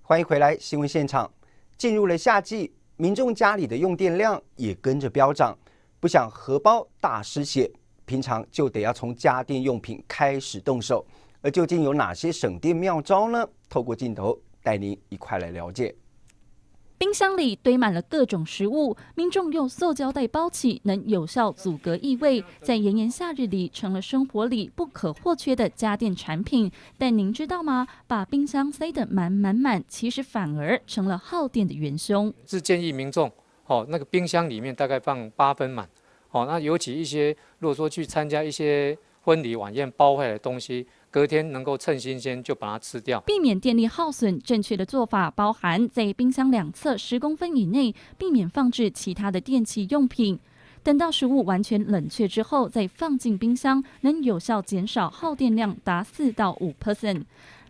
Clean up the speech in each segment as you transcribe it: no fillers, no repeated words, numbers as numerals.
欢迎回来，新闻现场。进入了夏季，民众家里的用电量也跟着飙涨，不想荷包大失血，平常就得要从家电用品开始动手。而究竟有哪些省电妙招呢？透过镜头带您一块来了解。冰箱里堆满了各种食物，民众用塑胶袋包起，能有效阻隔异味，在炎炎夏日里成了生活里不可或缺的家电产品。但您知道吗？把冰箱塞得满满满，其实反而成了耗电的元凶。是建议民众，那个冰箱里面大概放8分满，那尤其一些如果说去参加一些婚礼晚宴包坏的东西，隔天能够趁新鲜就把它吃掉，避免电力耗损。正确的做法包含在冰箱两侧10公分以内避免放置其他的电器用品。等到食物完全冷却之后，再放进冰箱，能有效减少耗电量达4到5%。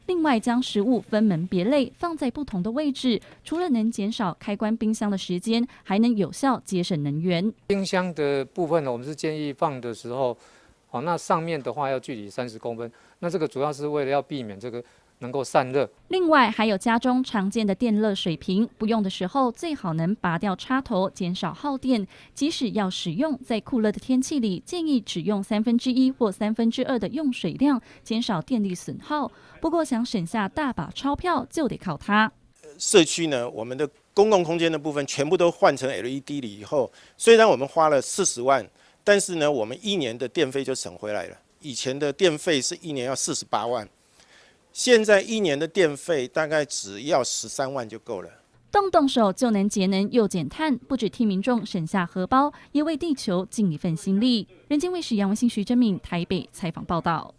另外，将食物分门别类放在不同的位置，除了能减少开关冰箱的时间，还能有效节省能源。冰箱的部分呢，我们是建议放的时候，那上面的话要距离30公分。那这个主要是为了要避免这个能够散热。另外，还有家中常见的电热水瓶，不用的时候最好能拔掉插头，减少耗电。即使要使用，在酷热的天气里，建议只用1/3或2/3的用水量，减少电力损耗。不过，想省下大把钞票，就得靠它。社区呢，我们的公共空间的部分全部都换成 LED 了以后，虽然我们花了40万，但是呢，我们1年的电费就省回来了。以前的电费是1年要48万，现在1年的电费大概只要13万就够了。动手就能节能又减碳，不只替民众省下荷包，也为地球尽一份心力。人间卫视杨文新、徐真敏台北采访报道。